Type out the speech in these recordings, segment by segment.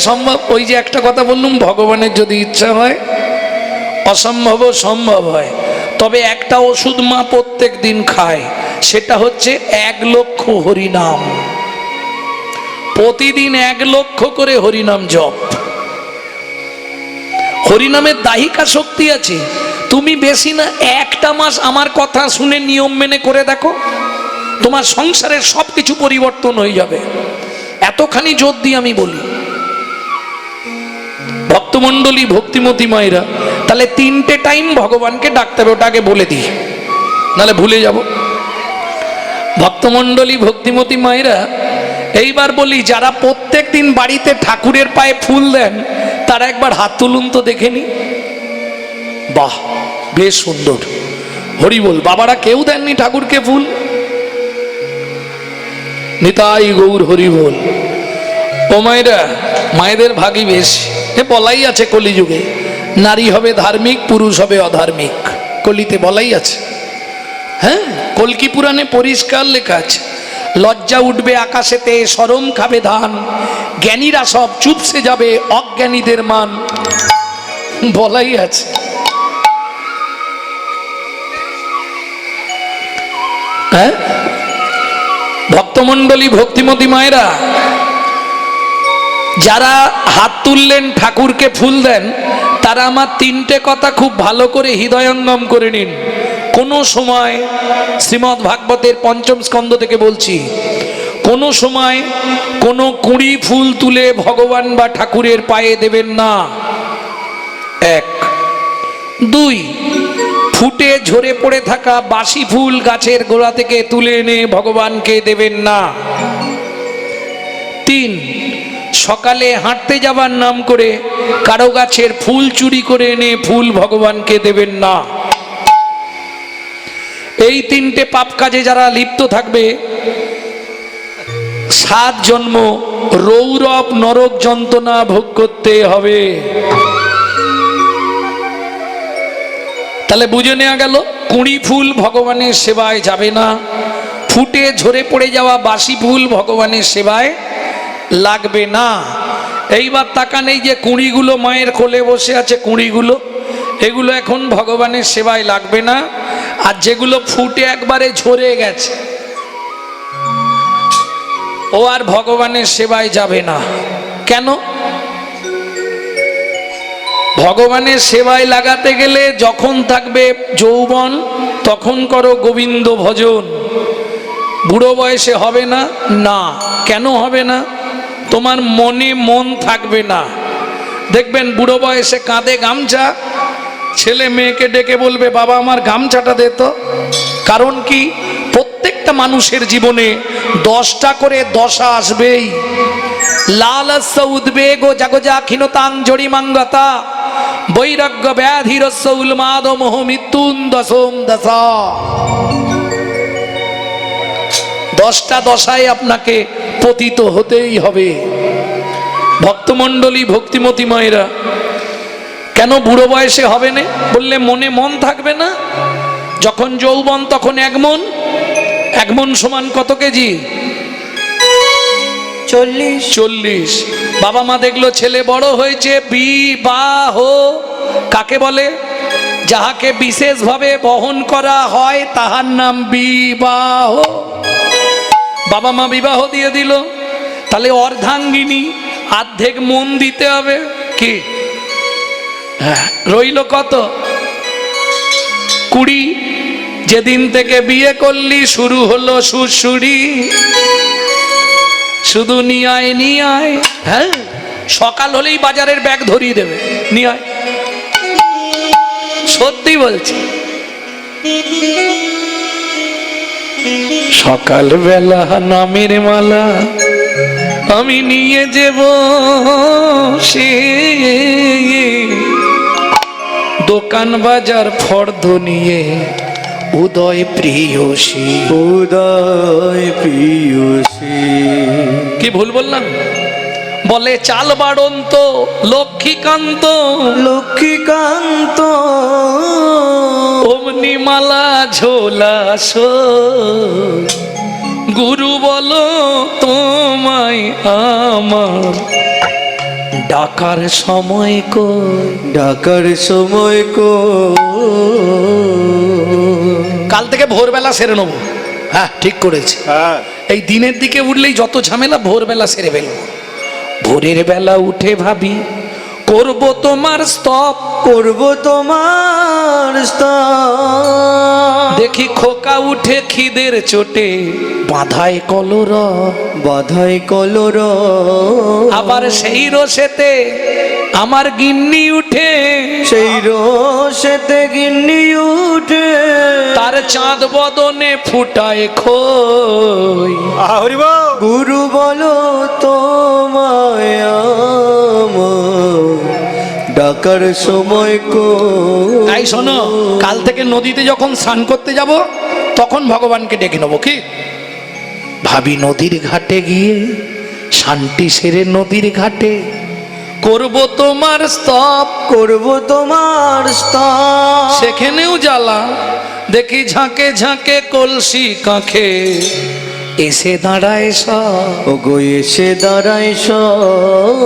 সম্ভব? ওই যে একটা কথা বললুম, ভগবানের যদি ইচ্ছা হয় অসম্ভব সম্ভব হয়। তবে একটা ওষুধ মা প্রত্যেক দিন খায়, সেটা হচ্ছে 1 লক্ষ হরিনাম। প্রতিদিন 1 লক্ষ করে হরিনাম জপ। হরিনামের দাহিকা শক্তি আছে। তুমি বেশি না 1টা মাস আমার কথা শুনে নিয়ম মেনে করে দেখো, তোমার সংসারের সবকিছু পরিবর্তন হয়ে যাবে। এতখানি জোর দিয়ে আমি বলি। ভক্তমণ্ডলী, ভক্তিমতী মায়েরা, তাহলে 3টে টাইম ভগবানকে ডাকতে হবে, ওটাকে বলে দিই, নাহলে ভুলে যাব। ভক্তমণ্ডলী, ভক্তিমতী মায়েরা, এইবার বলি, যারা প্রত্যেক দিন বাড়িতে ঠাকুরের পায়ে ফুল দেন তারা একবার হাত তুলুন তো দেখেনি। বাহ, বেশ সুন্দর, হরি বল। বাবারা কেউ দেননি ঠাকুরকে ফুল? নিতাই গৌর হরি বল। ও মায়েরা, মায়েদের ভাগই বেশ। এ বলাই আছে কলিযুগে, নারী হবে ধার্মিক, পুরুষ হবে অধার্মিক, কলিতে বলাই আছে। হ্যাঁ, কল্কি পুরাণে পরিষ্কার লেখা আছে, লজ্জা উঠবে আকাশেতে, শরম খাবে ধান, জ্ঞানীরা সব চুপসে যাবে, অজ্ঞানীদের মান, বলাই আছে। হ্যাঁ, ভক্তমণ্ডলী, ভক্তিমতী মায়েরা, যারা হাত তুললেন ঠাকুরকে ফুল দেন, তারা আমার 3টে কথা খুব ভালো করে হৃদয়ঙ্গম করে নিন। কোনো সময়, শ্রীমদ্ ভাগবতের 5ম স্কন্ধ থেকে বলছি, কোনো সময় কোনো কুঁড়ি ফুল তুলে ভগবান বা ঠাকুরের পায়ে দেবেন না। 1, 2, ফুটে ঝরে পড়ে থাকা বাসি ফুল গাছের গোড়া থেকে তুলে এনে ভগবানকে দেবেন না। 3, সকালে হাঁটতে যাবার নাম করে কারো গাছের ফুল চুরি করে এনে ফুল ভগবানকে দেবেন না। এই 3টে পাপ কাজে যারা লিপ্ত থাকবে, 7 জন্ম রৌরব নরক যন্ত্রণা ভোগ করতে হবে। তাহলে বুঝে নেওয়া গেল, কুঁড়ি ফুল ভগবানের সেবায় যাবে না, ফুটে ঝরে পড়ে যাওয়া বাসি ফুল ভগবানের সেবায় লাগবে না। এইবার তাকান, এই যে কুঁড়িগুলো মায়ের কোলে বসে আছে, কুঁড়িগুলো, এগুলো এখন ভগবানের সেবায় লাগবে না। আর যেগুলো ফুটে একবারে ঝরে গেছে, ও আর ভগবানের সেবায় যাবে না। কেন? ভগবানের সেবায় লাগাতে গেলে যখন থাকবে যৌবন তখন করো গোবিন্দ ভজন, বুড়ো বয়সে হবে না। না, কেন হবে না? তোমার মনে মন থাকবে না। দেখবেন বুড়ো বয়সে কাঁধে গামছা, ছেলে মেয়েকে ডেকে বলবে, বাবা আমার গামছাটা দে তো। কারণ কি? প্রত্যেকটা মানুষের জীবনে 10টা করে দশা আসবেই। লালস্য উদ্বেগ ও জাগজাক্ষীণতাং জড়িমাঙ্গতা, বৈরাগ্য ব্যাধিরস্য উন্মাদ মোহ মৃত্যুন দশম দশা। 10টা দশায় আপনাকে পতিত হতেই হবে। ভক্তমণ্ডলী, ভক্তিমতী মায়েরা, কেন বুড়ো বয়সে হবে না বললে মনে মন থাকবে না। যখন যৌবন তখন 1 মন। 1 মন সমান কত কেজি? 40। বাবা মা দেখলো ছেলে বড় হয়েছে, বিবাহ কাকে বলে? যাহাকে বিশেষভাবে বহন করা হয় তাহার নাম বিবাহ। বাবা মা বিবাহ দিয়ে দিল, তাহলে অর্ধাঙ্গিনী, অর্ধেক মন দিতে হবে। কি রইল কত? 20। যেদিন থেকে বিয়ে করলি শুরু হলো সুরসুরি, শুধু নিয়ে আয় নিয়ে আয়। হ্যাঁ, সকাল হলেই বাজারের ব্যাগ ধরিয়ে দেবে, নিয়ে আয়। সত্যি বলছি, সকালবেলা নামের মালা আমি নিয়ে যাব সে, দোকান বাজার ফর্দ নিয়ে উদয় প্রিয়সী, উদয় প্রিয়সী। কি ভুল বললাম? বলে চাল বাড়ন্ত লক্ষ্মীকান্ত, লক্ষ্মীকান্ত অমনি মালা ঝোলাস, গুরু বলো তোমায় আমার ডাকার সময় কই। ডাকার সময় কো। কাল থেকে ভোরবেলা সেরে নেবো। হ্যাঁ ঠিক করেছি, হ্যাঁ এই দিনের দিকে উঠলেই যত ঝামেলা ভোরবেলা সেরে ফেলবো। ভোরের বেলা উঠে ভাবি করব তোমার স্তব, করব তোমার স্তব। দেখি খোকা উঠে খিদের চোটে বাঁধায় কলর, বাধাই কলর। আবার সেই রসেতে আমার গিন্নি উঠে, সেই রোষেতে গিন্নি উঠে। তার চাঁদ বদনে ফুটায় খই। গুরু বলো তোমায় আমার ডাকার সময় কো। তাই শোনো, কাল থেকে নদীতে যখন স্নান করতে যাব তখন ভগবানকে ডেকে নেবো। কি ভাবি নদীর ঘাটে গিয়ে শান্তি সেরে নদীর ঘাটে করব তোমার স্তব, করব তোমার স্তব। সেখানেও জ্বালা দেখি ঝাঁকে ঝাঁকে কলসি কাঁখে এসে দাঁড়ায় সব। ও গো এসে দাঁড়াই সব।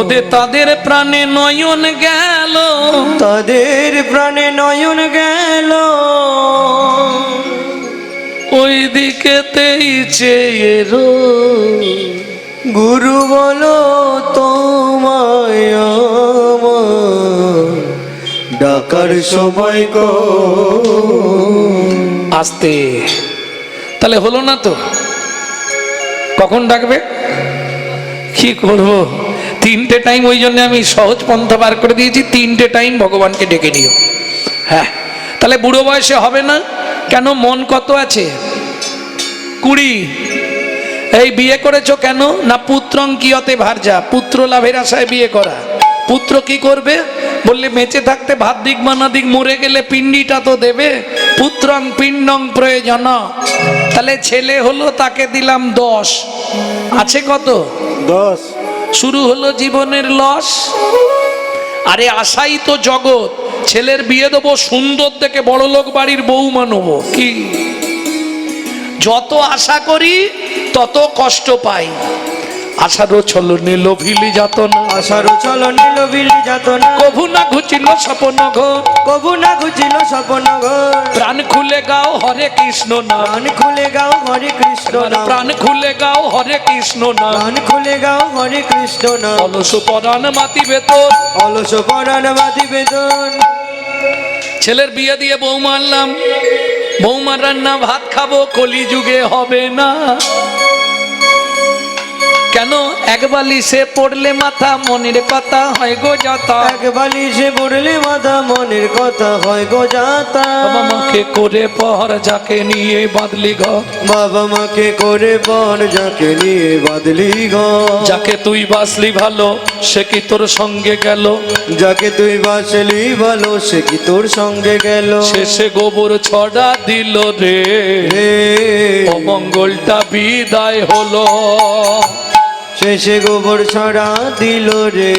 ওদের তাদের প্রাণে নয়ন গেল, তাদের প্রাণে নয়ন গেল। ওই দিকেতেই চেয়ে রই। গুরু বলো তোমায় আমার ডাকার সময় কো। আসতে তাহলে হলো না তো, কখন ডাকবে? কি করব, তিনটে টাইম, ওই জন্য আমি সহজ পন্থা বার করে দিয়েছি, তিনটে টাইম ভগবানকে ডেকে নিও। হ্যাঁ তাহলে বুড়ো বয়সে হবে না কেন? মন কত আছে? 20। এই বিয়ে করেছো কেন না? পুত্রং কিয়তে ভার্যা, পুত্র লাভের আশায় বিয়ে করা। পুত্র কি করবে বললে, বেঁচে থাকতে ভাত দিক মানা দিক, মরে গেলে পিণ্ডিটা তো দেবে। পুত্রং পিণ্ডং প্রয়োজন। তাহলে ছেলে হলো, তাকে দিলাম 10, আছে কত? 10। শুরু হলো জীবনের লস। আরে আশাই তো জগৎ। ছেলের বিয়ে দেবো সুন্দর দেখে, বড় লোক বাড়ির বউমা নেবো। কি যত আশা করি তত কষ্ট পাই। আশারও ছলনে লোভিলি যাত না, আশারও চলনে লোভিলি যাত না। কভু না ঘুচিল স্বপন ঘর, কবু না ঘুচিল স্বপন ঘর। প্রাণ খুলে গাও হরে কৃষ্ণ নাম, প্রাণ খুলে গাও হরে কৃষ্ণ নাম। প্রাণ খুলে গাও হরে কৃষ্ণ নাম। প্রাণ খুলে গাও হরে কৃষ্ণ নাম। অলস পরাণ মাতিবে তোর, অলস পরাণ বাদি বেদন। ছেলের বিয়ে দিয়ে বউ মারলাম, বৌমার রান্না ভাত খাবো, কলিযুগে হবে না কেন? এক বালিশে পড়লে মাথা মনের কথা হয় গো যাতা। এক বালিশে পড়লে মাথা মনের কথা হয় গো যাতা। বাবা মাকে করে পর যাকে নিয়ে বাঁধলি ঘর, বাবা মাকে করে পর যাকে নিয়ে বাঁধলি ঘর। যাকে তুই বাসলি ভালো সে কি তোর সঙ্গে গেল, যাকে তুই বাসলি ভালো সে কি তোর সঙ্গে গেল। শেষে গোবর ছড়া দিল রে, রে অমঙ্গলটা বিদায় হলো। শেষে গোবর ছড়া দিল রে,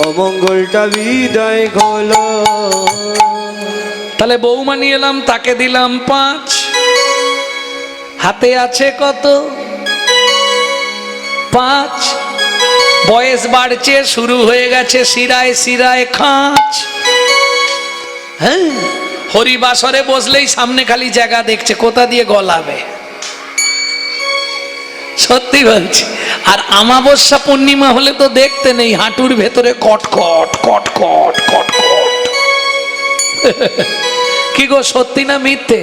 অমঙ্গলটা বিদায় হল। তাহলে বৌমা নিয়ে এলাম, তাকে দিলাম 5, হাতে আছে কত? 5। বয়স বাড়ছে, শুরু হয়ে গেছে শিরায় শিরায় খাঁচ। হ্যাঁ, হরিবাসরে বসলেই সামনে খালি জায়গা দেখছে, কোথা দিয়ে গলাবে। সত্যি বলছি। আর আমাবস্যা পূর্ণিমা হলে তো দেখতে নেই, হাঁটুর ভেতরে কটকট কটকট কটকট। কি গো, সত্যি না মিথ্যে?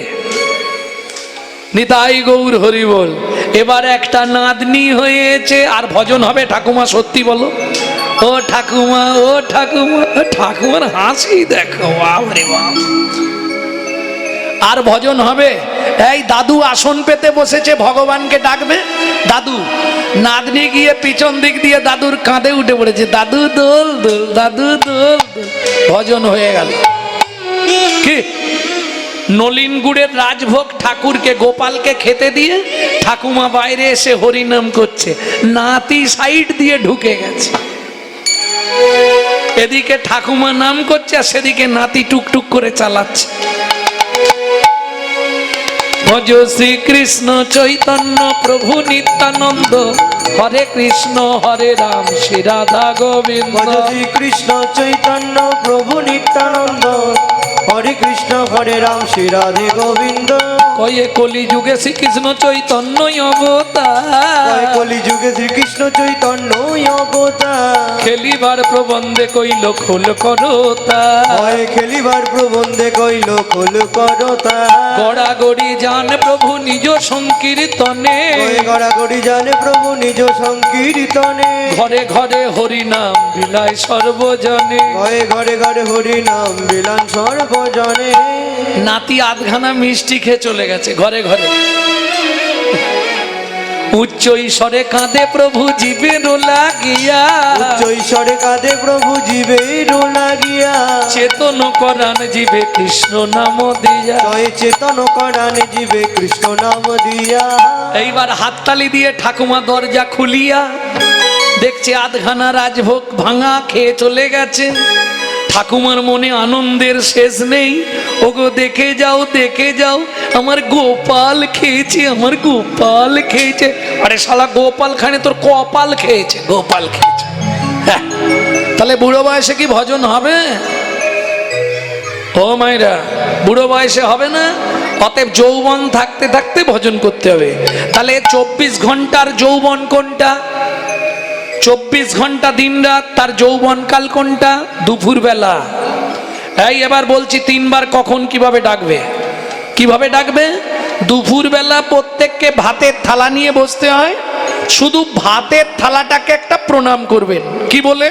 নিতাই গৌর হরি বল। এবার একটা নাতনি হয়েছে, আর ভজন হবে ঠাকুমা, সত্যি বলো। ও ঠাকুমা, ও ঠাকুমা, ঠাকুমার হাসি দেখো, বাবারে বাপ। আর ভজন হবে। এই দাদু আসন পেতে বসেছে, ভগবানকে ডাকবে। দাদু, নাতনি গিয়ে পিছন দিক দিয়ে দাদুর কাঁধে উঠে পড়েছে, দাদু দোল দোল, দাদু দোল দোল। ভজন হয়ে গেল। কি নলিন গুড়ের রাজভোগ ঠাকুরকে, গোপালকে খেতে দিয়ে ঠাকুমা বাইরে এসে হরিনাম করছে, নাতি সাইড দিয়ে ঢুকে গেছে। এদিকে ঠাকুমা নাম করছে, আর সেদিকে নাতি টুকটুক করে চালাচ্ছে। ভজ শ্রীকৃষ্ণ চৈতন্য প্রভু নিত্যানন্দ, হরে কৃষ্ণ হরে রাম শ্রী রাধা গোবিন্দ। ভজ শ্রীকৃষ্ণ চৈতন্য প্রভু নিত্যানন্দ, হরে কৃষ্ণ হরে রাম শ্রী রাধে গোবিন্দ। কয়ে কলি যুগে শ্রীকৃষ্ণ চৈতন্য অবতার, কলি যুগে শ্রীকৃষ্ণ চৈতন্য অবতার। খেলিবার প্রবন্ধে কইল খোল করতা, হয় খেলিবার প্রবন্ধে কইল খোল করতা। গড়াগড়ি জান প্রভু নিজ সংকীর্তনে, গড়াগড়ি জানে প্রভু নিজ সংকীর্তনে। ঘরে ঘরে হরি নাম বিলায় সর্বজনে। ঘরে ঘরে ঘরে হরি নাম বিলান সর্বজনে। নাতি আধখানা মিষ্টি খেয়ে চলে গেছে ঘরে ঘরে। উচ্চ ঈশ্বরে কাঁদে প্রভু জীবের লাগিয়া, উচ্চ ঈশ্বরে কাঁদে প্রভু জীবের লাগিয়া। চেতন করান জীবে কৃষ্ণ নাম দিয়া। জয় চেতন করানে জীবে কৃষ্ণ নাম দিয়া। এইবার হাততালি দিয়ে ঠাকুমা দরজা খুলিয়া দেখছে আধখানা রাজভোগ ভাঙা খেয়ে চলে গেছে। ঠাকুমার মনে আনন্দের শেষ নেই। ওগো দেখে যাও দেখে যাও, আমার গোপাল খেয়েছে, আমার গোপাল খেয়েছে। আরে শালা গোপাল খানে তোর কপাল খেয়েছে, গোপাল খেয়েছে। হ্যাঁ, তাহলে বুড়ো বয়সে কি ভজন হবে? ও মায়েরা, বুড়ো বয়সে হবে না। অতএব যৌবন থাকতে থাকতে ভজন করতে হবে। তাহলে 24 ঘন্টার যৌবন কোনটা? 24 ঘন্টা দিন রাত, তার যৌবনকাল কোনটা? দুপুর বেলা। এই এবার বলছি 3 বার কখন কিভাবে ডাকবে। কিভাবে ডাকবে? দুপুর বেলা প্রত্যেককে ভাতের থালা নিয়ে বসতে হয়। শুধু ভাতের থালাটাকে একটা প্রণাম করবেন। কি বলে?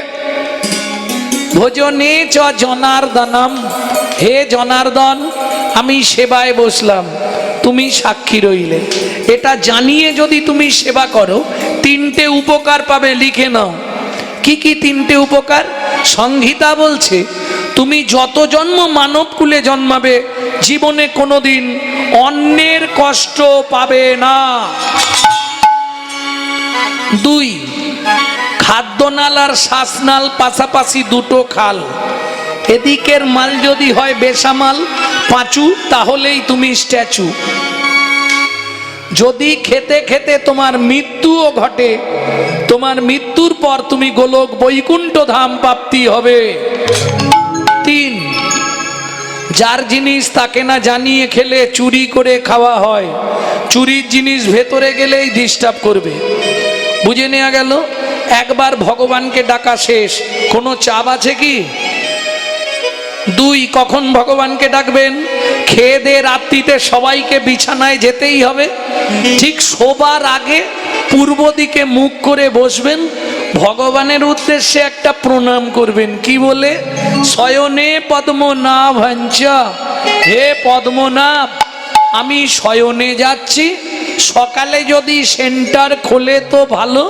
ভোজনে চ জনার্দনম, হে জনার্দন আমি সেবায় বসলাম, তুমি সাক্ষী রইলে। এটা জানিয়ে যদি তুমি সেবা করো 3টে উপকার পাবে, লিখে নাও। কি কি 3টে উপকার? সংহিতা বলছে তুমি যত জন্ম মানব কুলে জন্মাবে জীবনে কোনোদিন অন্যের কষ্ট পাবে না। 2, খাদ্যনাল আর শ্বাসনাল পাশাপাশি দুটো খাল। এদিকের মাল যদি হয় বেসামাল পাঁচু, তাহলেই তুমি স্ট্যাচু। যদি খেতে খেতে তোমার মৃত্যুও ঘটে, তোমার মৃত্যুর পর তুমি গোলক বৈকুণ্ঠ ধাম প্রাপ্তি হবে। 3, যার জিনিস তাকে না জানিয়ে খেলে চুরি করে খাওয়া হয়। চুরির জিনিস ভেতরে গেলেই ডিস্টার্ব করবে। বুঝে নেওয়া গেল? একবার ভগবানকে ডাকা শেষ, কোনো চাপ আছে কি? 2, কখন ভগবানকে ডাকবেন? খেয়ে দে রাত্রিতে সবাইকে বিছানায় যেতেই হবে। ঠিক শোবার আগে পূর্ব দিকে মুখ করে বসবেন, ভগবানের উদ্দেশ্যে একটা প্রণাম করবেন। কি বলে? শয়নে পদ্মনাভাঞ্চ, হে পদ্মনাভ আমি শয়নে যাচ্ছি। সকালে যদি সেন্টার খোলে তো ভালো,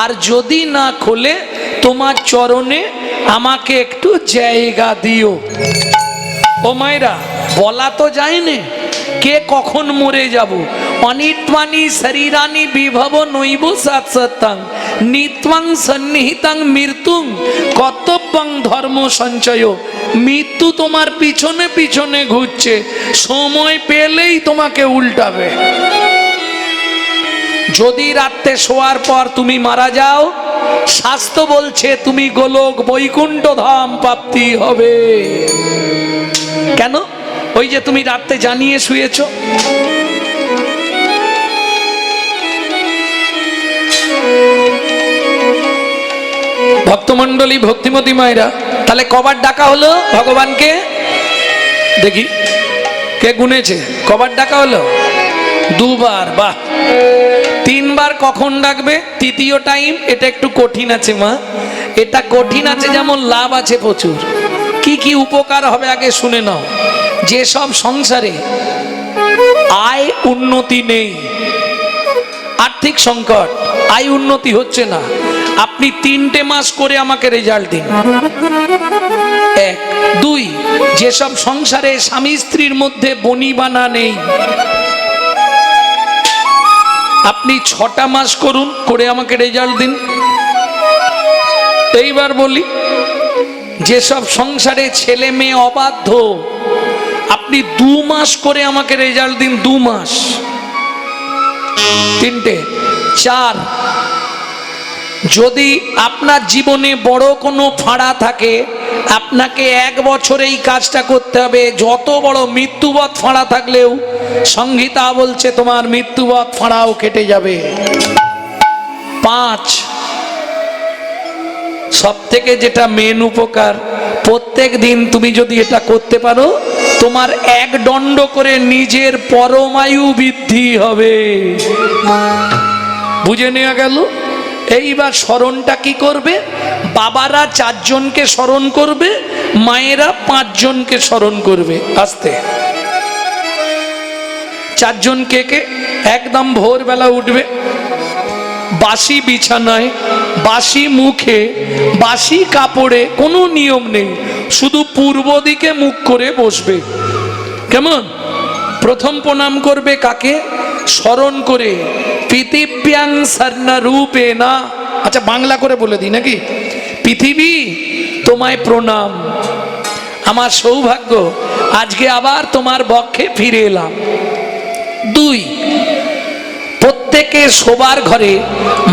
আর যদি না খোলে তোমার চরণে আমাকে একটু জায়গা দিও। ও মায়েরা, বলা তো যায় না কে কখন মরে যাব। অনিত্বানি শরীরানি বিভব নৈব সাৎসত্যাং, নিত্বাং সন্নিহিতাং মৃত্যুং কর্তব্যং ধর্ম সঞ্চয়। মৃত্যু তোমার পিছনে পিছনে ঘুরছে, সময় পেলেই তোমাকে উল্টাবে। যদি রাত্রে শোয়ার পর তুমি মারা যাও, শাস্ত্র বলছে তুমি গোলক বৈকুণ্ঠ ধাম প্রাপ্তি হবে। কেন? ওই যে তুমি রাত্রে জানিয়ে শুয়েছ। ভক্তমণ্ডলী, ভক্তিমতী মায়েরা, তাহলে কবার ডাকা হলো ভগবানকে? দেখি কে গুনেছে। কবার ডাকা হলো? 2 বার। বাহ। 3 বার কখন ডাকবে? তৃতীয় টাইম। এটা একটু কঠিন আছে মা, এটা কঠিন আছে, যেমন লাভ আছে প্রচুর। কি কি উপকার হবে আগে শুনে নাও। যেসব সংসারে আয় উন্নতি নেই, আর্থিক সংকট, আয় উন্নতি হচ্ছে না, আপনি 3টে মাস করে আমাকে রেজাল্ট দিন। 1, 2, যেসব সংসারে স্বামী স্ত্রীর মধ্যে বনিবানা নেই, আপনি 6টা মাস করুন, করে আমাকে রেজাল্ট দিন। এইবার বলি, যেসব সংসারে ছেলে মেয়ে অবাধ্য, আপনি আপনি 2 মাস করে আমাকে রেজাল্ট দিন, 2 মাস। 3টে। 4, যদি আপনার জীবনে বড় কোনো ফাঁড়া থাকে, আপনাকে 1 বছরে এই কাজটা করতে হবে। যত বড় মৃত্যুবৎ ফাঁড়া থাকলেও সংহিতা বলছে তোমার মৃত্যুবৎ ফাঁড়াও কেটে যাবে। 5, সব থেকে যেটা মেন উপকার, প্রত্যেক দিন তুমি যদি এটা করতে পারো, তোমার 1 দণ্ড করে নিজের পরমায়ু বৃদ্ধি হবে। বুঝে নেওয়া গেল? এইবার স্মরণটা কি করবে? বাবারা 4 জনকে স্মরণ করবে, মায়েরা 5 জনকে স্মরণ করবে। আস্তে 4 জন কে কে? একদম ভোরবেলা উঠবে, বাসি বিছানায়, বাসি মুখে, বাসি কাপড়ে, কোনো নিয়ম নেই, শুধু পূর্ব দিকে মুখ করে বসবে। কেমন? প্রথম প্রণাম করবে কাকে? স্মরণ করে পৃথিব্যাং সর্ণা রূপে না। আচ্ছা বাংলা করে বলে দিই নাকি? পৃথিবী তোমায় প্রণাম, আমার সৌভাগ্য আজকে আবার তোমার বক্ষে ফিরে এলাম। 2, প্রত্যেকে শোবার ঘরে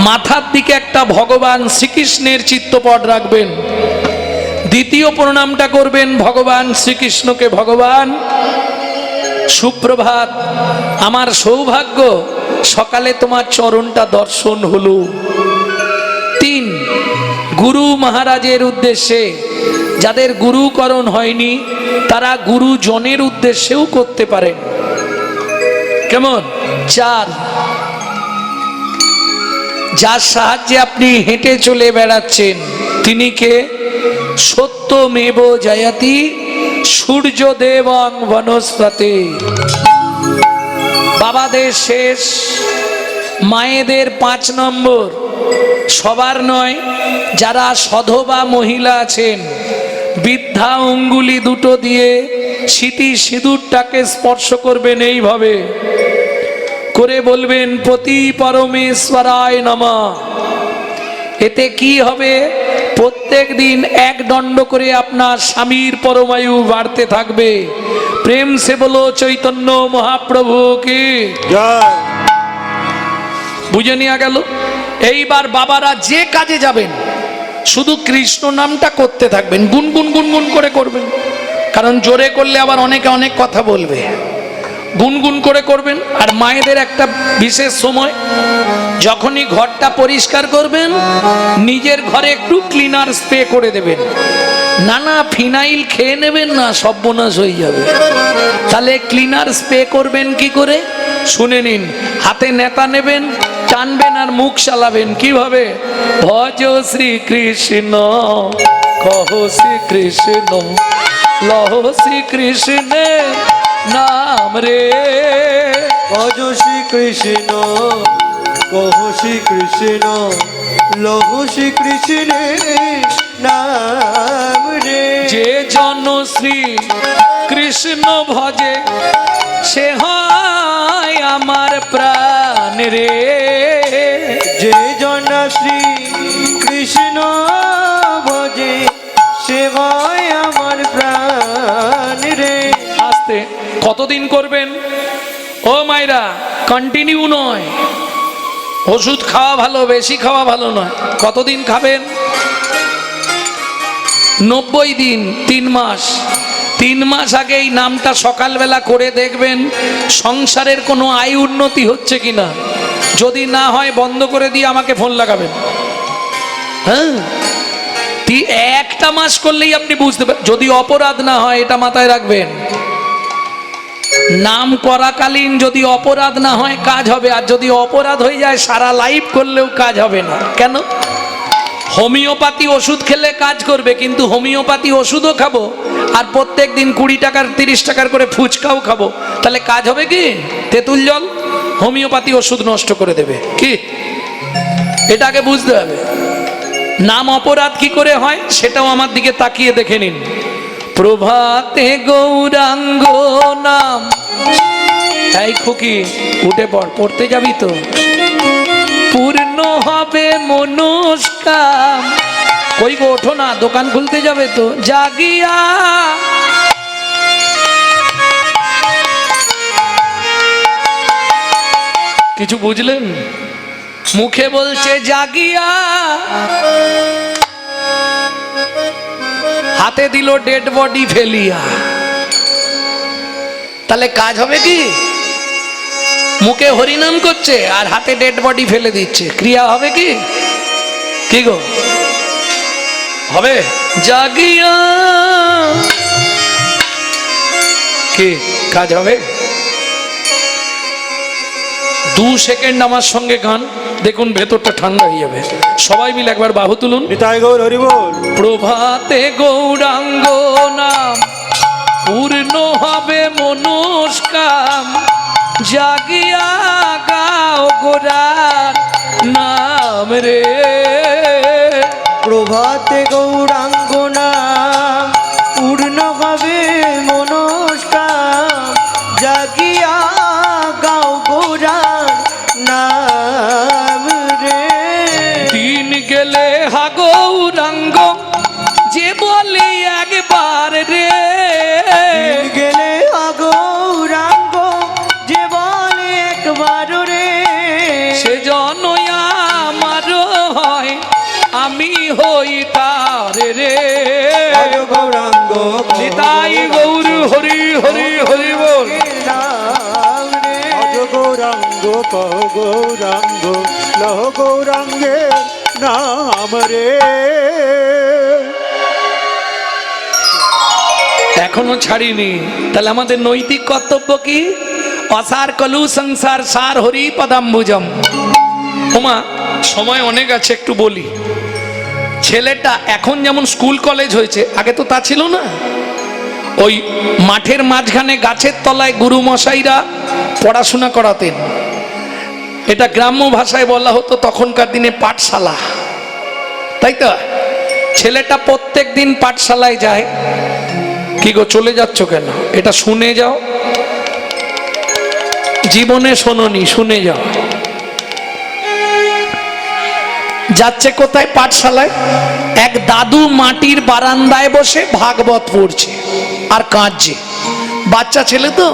মাথার দিকে একটা ভগবান শ্রীকৃষ্ণের চিত্রপট রাখবেন। দ্বিতীয় প্রণামটা করবেন ভগবান শ্রীকৃষ্ণকে, ভগবান সুপ্রভাত, আমার সৌভাগ্য সকালে তোমার চরণটা দর্শন হলো। 3, গুরু মহারাজের উদ্দেশ্যে, যাদের গুরুকরণ হয়নি তারা গুরুজনের উদ্দেশ্যেও করতে পারেন। কেমন? 4, যার সাহায্যে আপনি হেঁটে চলে বেড়াচ্ছেন তিনি কে? সত্যমেব জয়তি সূর্যদেবং বনস্পতে। বাবাদের শেষ, মায়েদের 5 নম্বর। সবার নয়, যারা সধবা মহিলা আছেন, বৃদ্ধা অঙ্গুলি দুটো দিয়ে সিঁথি সিঁদুরটাকে স্পর্শ করবেন এইভাবে করে, বলবেন পতি পরমেশ্বরায় নমঃ। এতে কি হবে? প্রত্যেক দিন 1 দণ্ড করে আপনার স্বামীর পরমায়ু বাড়তে থাকবে। প্রেম সে বলো চৈতন্য মহাপ্রভু কি জয়। বুঝে নেওয়া গেল? এইবার বাবারা যে কাজে যাবেন শুধু কৃষ্ণ নামটা করতে থাকবেন, গুনগুন গুনগুন করে করবেন, কারণ জোরে করলে আবার অনেকে অনেক কথা বলবে। গুনগুন করে করবেন। আর মায়েদের একটা বিশেষ সময়, যখনই ঘরটা পরিষ্কার করবেন নিজের ঘরে একটু ক্লিনার স্প্রে করে দেবেন। না ফিনাইল খেয়ে নেবেন না, সর্বনাশ হয়ে যাবে। তাহলে ক্লিনার স্প্রে করবেন কি করে? শুনে নিন। হাতে নেতা নেবেন, টানবেন আর মুখ চালাবেন। কিভাবে? ভজ শ্রীকৃষ্ণ, কহ শ্রীকৃষ্ণ, লহ শ্রীকৃষ্ণের নাম রে। ভজ শ্রীকৃষ্ণ, কহ শ্রীকৃষ্ণ, লহ শ্রীকৃষ্ণের নাম রে। যে জন শ্রী কৃষ্ণ ভজে সে হয় আমার প্রাণ রে। যে জন শ্রী কৃষ্ণ ভজে সে হয় আমার প্রাণ রে। আস্তে, কতদিন করবেন? ও মায়েরা, কন্টিনিউ নয়। ওষুধ খাওয়া ভালো, বেশি খাওয়া ভালো নয়। কতদিন খাবেন? 90 দিন, 3 মাস। 3 মাস আগে এই নামটা সকালবেলা করে দেখবেন সংসারের কোনো আয় উন্নতি হচ্ছে কিনা। যদি না হয় বন্ধ করে দিয়ে আমাকে ফোন লাগাবেন। হ্যাঁ, 1টা মাস করলেই আপনি বুঝতে পারবেন। যদি অপরাধ না হয়, এটা মাথায় রাখবেন। নাম করাকালীন যদি অপরাধ না হয় কাজ হবে, আর যদি অপরাধ হয়ে যায় সারা লাইফ করলেও কাজ হবে না। কেন? হোমিওপ্যাথি ওষুধ খেলে কাজ করবে, কিন্তু হোমিওপ্যাথি ওষুধও খাবো আর প্রত্যেক দিন 20 টাকার 30 টাকার করে ফুচকাও খাবো, তাহলে কাজ হবে কি? তেঁতুল জল হোমিওপ্যাথি ওষুধ নষ্ট করে দেবে কি? এটাকে বুঝতে হবে। নাম অপরাধ কি করে হয় সেটাও আমার দিকে তাকিয়ে দেখে নিন। প্রভাতে গৌরাঙ্গ নাম। এই খুকি, উঠে পড়, পড়তে যাবি তো? পূর্ণ হবে মনস্কাম। কই গো, ওঠো না, দোকান খুলতে যাবে তো। জাগিয়া কিছু বুঝলেন? মুখে বলছে জাগিয়া, হাতে দিল ডেড বডি ফেলিয়া। তাহলে কাজ হবে কি? মুখে হরিনাম করছে আর হাতে ডেড বডি ফেলে দিচ্ছে, ক্রিয়া হবে কি? কি গো হবে? জাগিয়া কি কাজ হবে? 2 সেকেন্ড আমার সঙ্গে গান, দেখুন ভেতরটা ঠান্ডা হয়ে যাবে। সবাই মিলে একবার বাহু তুলুন। নিতাই গৌর হরি বল। প্রভাতে গৌরাঙ্গ নাম পূর্ণ হবে মনস্কাম, জাগিয়া গাও গোরার নাম রে। প্রভাতে গৌরাঙ্গ নাম পূর্ণ হবে মনস্কাম, জাগিয়া গাও গোরার নাম রে। দিন গেলে হা গৌরাঙ্গ যে বলে একবার রে, দিন গেলে গৌরাঙ্গ যে বলে একবার রে, সে জনই আমার হয় আমি হই তার রে। গৌরাঙ্গ নিতাই গৌর হরি হরি হরি বল। নাম রে। আজ গৌরাঙ্গ কহ গৌরাঙ্গ লহ গৌরাঙ্গের নাম রে। এখনো ছাড়িনি, তাহলে আমাদের নৈতিক কর্তব্য কি? অসার কলু সংসার সার হরি পদাম্বুজম। ওমা সময় অনেক আছে, একটু বলি। ছেলেটা এখন যেমন স্কুল কলেজ হয়েছে, আগে তো তা ছিল না। ওই মাঠের মাঝখানে গাছের তলায় গুরু মশাইরা পড়াশোনা করাতেন। এটা গ্রাম্য ভাষায় বলা হতো তখনকার দিনে পাঠশালা, তাই তো? ছেলেটা প্রত্যেক দিন পাঠশালায় যায়। কি গো চলে যাচ্ছ কেন? এটা শুনে যাও, জীবনে শোনোনি, শুনে যাও। যাচ্ছে কোথায়? পাঠশালায়। এক দাদু মাটির বারান্দায় বসে ভাগবত পড়ছে আর কাঁদছে। বাচ্চা ছেলে তো,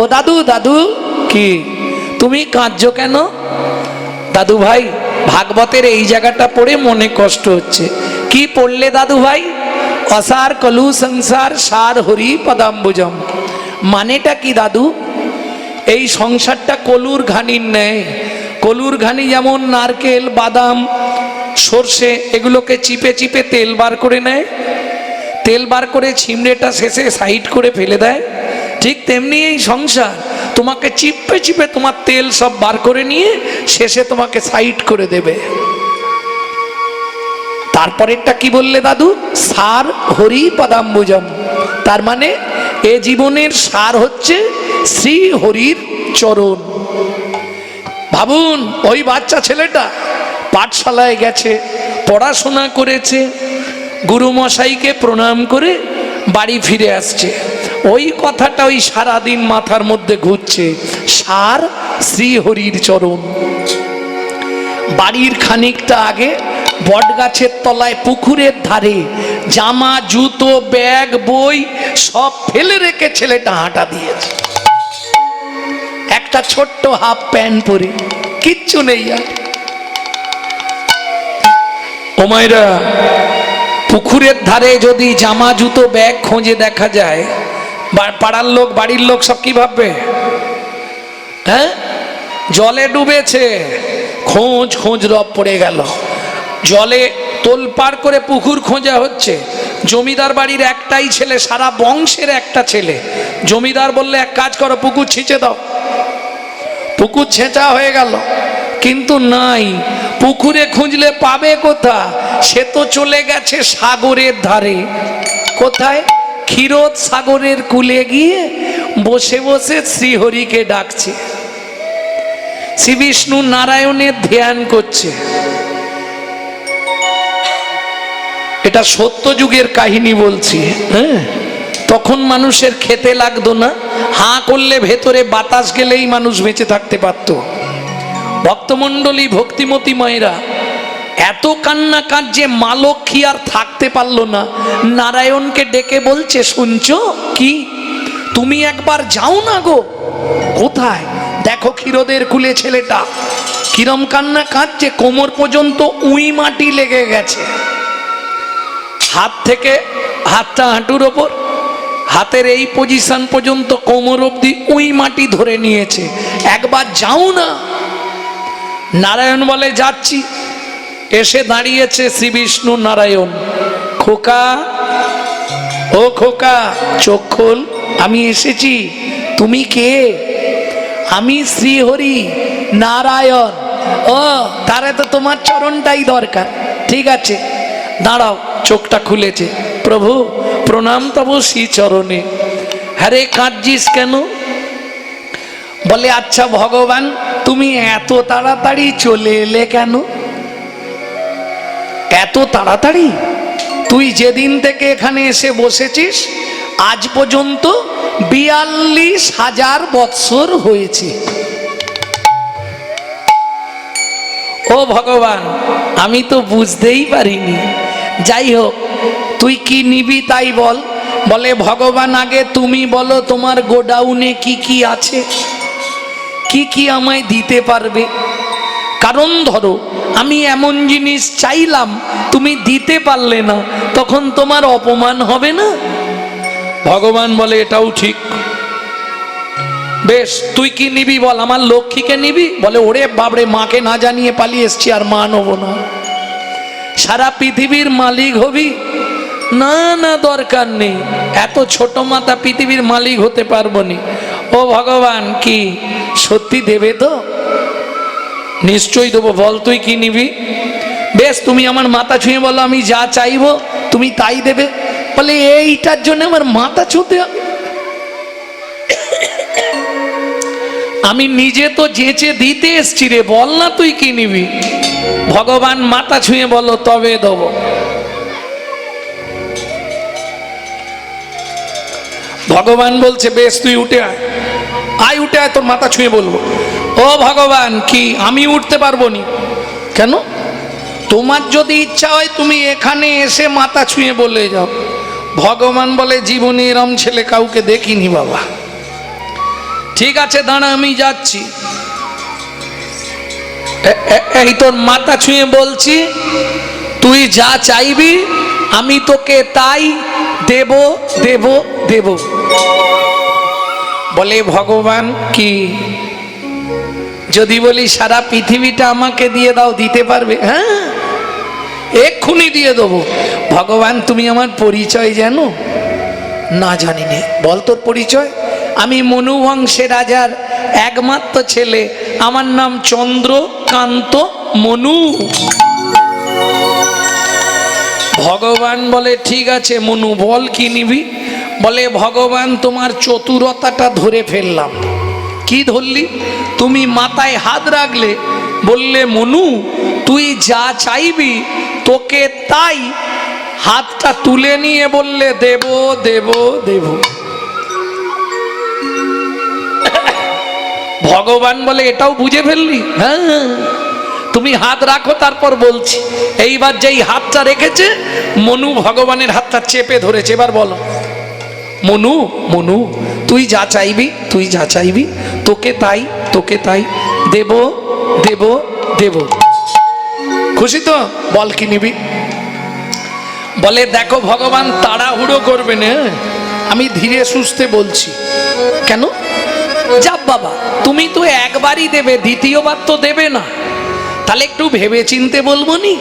ও দাদু দাদু। কি তুমি কাঁদছো কেন? দাদু ভাই ভাগবতের এই জায়গাটা পড়ে মনে কষ্ট হচ্ছে। কি পড়লে দাদু ভাই? অসার কলু সংসার সার হরি পদাম্বুজম। মানেটা কি দাদু? এই সংসারটা কলুর ঘানির ন্যায়। কলুর ঘানি যেমন নারকেল, বাদাম, সর্ষে এগুলোকে চিপে চিপে তেল বার করে নেয়, তেল বার করে ছিমড়েটা শেষে সাইড করে ফেলে দেয়, ঠিক তেমনি এই সংসার তোমাকে চিপে চিপে তোমার তেল সব বার করে নিয়ে শেষে তোমাকে সাইড করে দেবে। তারপরেরটা কি বললে দাদু? সার হরি পদাম্বুজম। তার মানে এ জীবনের সার হচ্ছে শ্রী হরির চরণ। ভাবুন, ওই বাচ্চা ছেলেটা পাঠশালায় গেছে, পড়াশোনা করেছে, গুরুমশাইকে প্রণাম করে বাড়ি ফিরে আসছে। ওই কথাটা ওই সারাদিন মাথার মধ্যে ঘুরছে, সার শ্রী হরির চরণ। বাড়ির খানিকটা আগে বট গাছের তলায় পুকুরের ধারে জামা, জুতো, ব্যাগ, বই সব ফেলে রেখে ছেলেটা হাঁটা দিয়েছে। একটা ছোট্ট হাফ প্যান্ট পরে, কিচ্ছু নেই আর। ও মায়েরা, পুকুরের ধারে যদি জামা, জুতো, ব্যাগ খোঁজে দেখা যায়, পাড়ার লোক, বাড়ির লোক সব কি ভাববে? হ্যাঁ, জলে ডুবেছে, খোঁজ খোঁজ রব পড়ে গেল। জলে তোলপাড় করে পুকুর খোঁজা হচ্ছে। জমিদার বাড়ির একটাই ছেলে, সারা বংশের একটা ছেলে। জমিদার বললে এক কাজ করো, পুকুর ছিঁচে দাও। পুকুর ছেঁচা হয়ে গেল, কিন্তু নাই। পুকুরে খুঁজলে পাবে কোথা? সে তো চলে গেছে সাগরের ধারে। কোথায়? ক্ষীরোদ সাগরের কূলে গিয়ে বসে বসে শ্রীহরিকে ডাকছে, শ্রী বিষ্ণু নারায়ণের ধ্যান করছে। এটা সত্য যুগের কাহিনী বলছি। হ্যাঁ, তখন মানুষের খেতে লাগতো না, হাঁ করলে ভেতরে বাতাস গেলেই মানুষ বেঁচে থাকতে পারত। ভক্তমণ্ডলী, ভক্তিমতী মায়েরা এত কান্না কাঁদছে, মা লক্ষ্মী আর থাকতে পারলো না, নারায়ণকে ডেকে বলছে, শুনছো কি? তুমি একবার যাও না গো। কোথায়? দেখো ক্ষীরোদের কুলে ছেলেটা কিরম কান্না কাঁদছে, কোমর পর্যন্ত উই মাটি লেগে গেছে, হাত থেকে হাতটা হাঁটুর ওপর, হাতের এই পজিশন পর্যন্ত কোমর অবধি উই মাটি ধরে নিয়েছে। একবার যাও না। নারায়ণ বলে যাচ্ছি। এসে দাঁড়িয়েছে শ্রী বিষ্ণু নারায়ণ। খোকা, ও খোকা, চোখ খোল, আমি এসেছি। তুমি কে? আমি শ্রীহরি নারায়ণ। ও, তারে তো তোমার চরণটাই দরকার। ঠিক আছে, দাঁড়াও। চোখটা খুলেছে। প্রভু প্রণাম তব শ্রী চরণে। হ্যারে কাঁদছিস কেন? বলে আচ্ছা ভগবান, তুমি এত তাড়াতাড়ি চলে এলে কেন? এত তাড়াতাড়ি? তুই যেদিন থেকে এখানে এসে বসেছিস আজ পর্যন্ত 42,000 বৎসর হয়েছে। ও ভগবান, আমি তো বুঝতেই পারিনি। যাই হোক, তুই কি নিবি তাই বল। বলে ভগবান, আগে তুমি বলো তোমার গোডাউনে কি কি আছে, কি কি আমায় দিতে পারবে। কারণ ধরো আমি এমন জিনিস চাইলাম তুমি দিতে পারলে না, তখন তোমার অপমান হবে না? ভগবান বলে এটাও ঠিক। বেশ, তুই কি নিবি বল। আমার লক্ষ্মীকে নিবি? বলে ওরে বাবরে, মাকে না জানিয়ে পালিয়ে এসছি, আর মা নেবো না। সারা পৃথিবীর মালিক হবি? না না, দরকার নেই, এত ছোট মাথা পৃথিবীর মালিক হতে পারবো নি। ও ভগবান, কি সত্যি দেবে তো? নিশ্চয়ই দেবো। বল তুই কি নিবি? বেশ, তুমি আমার মাথা ছুঁয়ে বলো, আমি যা চাইবো তুমি তাই দেবে। বলে এইটার জন্য আমার মাথা ছুঁতে হবে? আমি নিজে তো যেচে দিতে এসছি রে, বল না তুই কি নিবি। ভগবান মাথা ছুঁয়ে বলো, তবে দেবো। ভগবান বলছে বেশ, তুই উঠে আয়, আয় উঠে আয়, তোর মাথা ছুঁয়ে বলবো। ও ভগবান, কি আমি উঠতে পারবো নি? কেন? তোমার যদি ইচ্ছা হয় তুমি এখানে এসে মাথা ছুঁয়ে বলে যাও। ভগবান বলে জীবনে এরম ছেলে কাউকে দেখিনি বাবা। ঠিক আছে দাঁড়া, আমি যাচ্ছি। এই তোর মাথা ছুঁয়ে বলছি, তুই যা চাইবি আমি তোকে তাই দেব দেব দেব। বলে ভগবান, কি যদি বলি সারা পৃথিবীটা আমাকে দিয়ে দাও, দিতে পারবে? হ্যাঁ, এক্ষুনি দিয়ে দেবো। ভগবান, তুমি আমার পরিচয় জানো? না, জানি না। বল তোর পরিচয়। আমি মনু বংশে রাজার একমাত্র ছেলে, আমার নাম চন্দ্রকান্ত মনু। ভগবান বলে ঠিক আছে মনু, বল কি নিবি। বলে ভগবান, তোমার চতুরতাটা ধরে ফেললাম। কি ধরলি? তুমি মাথায় হাত রাখলে, বললে মনু তুই যা চাইবি তোকে তাই, হাতটা তুলে নিয়ে বললে দেব দেব দেব। ভগবান বলে এটাও বুঝে ফেললি? হ্যাঁ, তুমি হাত রাখো তারপর বলছি। এইবার যেই হাতটা রেখেছে, মনু ভগবানের হাতটা চেপে ধরেছে। এবার বলো মনু, মনু তুই যা চাইবি, তুই যা চাইবি তোকে তাই, তোকে তাই দেব দেব দেব। খুশি তো? বল কি নিবি। বলে দেখো ভগবান, তাড়াহুড়ো করবে না, আমি ধীরে সুস্থে বলছি। কেন? যা বাবা, তুমি তো একবারই দেবে, দ্বিতীয়বার তো দেবে না। তাহলে একটু ভেবে চিনতে বলবো নি?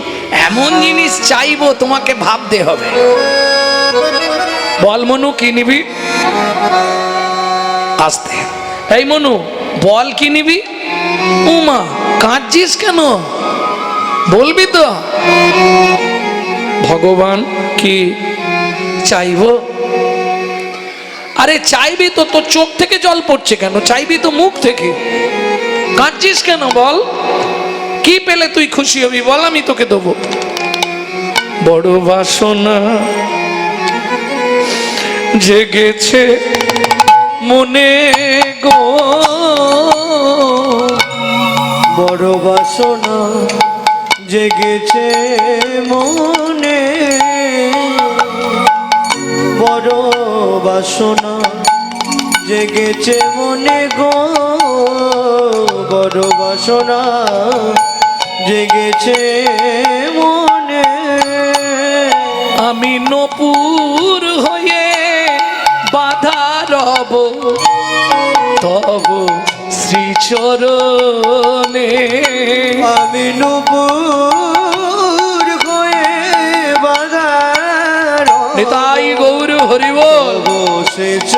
এমন জিনিস চাইবো তোমাকে ভাবতে হবে। বল মনু কি নিবি। আস্তে, এই মনু বল কি নিবি। উমা, কাঁদছিস কেন? বলবি তো? ভগবান, কি চাইবো। আরে চাইবি তো, তোর চোখ থেকে জল পড়ছে কেন? চাইবি তো মুখ থেকে, কাঁদছিস কেন? বল কি পেলে তুই খুশি হবি, বল আমি তোকে দেবো। বড় বাসনা জেগেছে মনে গো, বড় বাসনা জেগেছে মনে, বড় বাসনা জেগেছে মনে গো বড় বাসনা জেগেছে মনে। আমি নপুর হয়ে বাধা রব তব শ্রীচরণে। আমি নূপুর হয়ে বাধার নিতাই গৌর হরি বল। বসেছ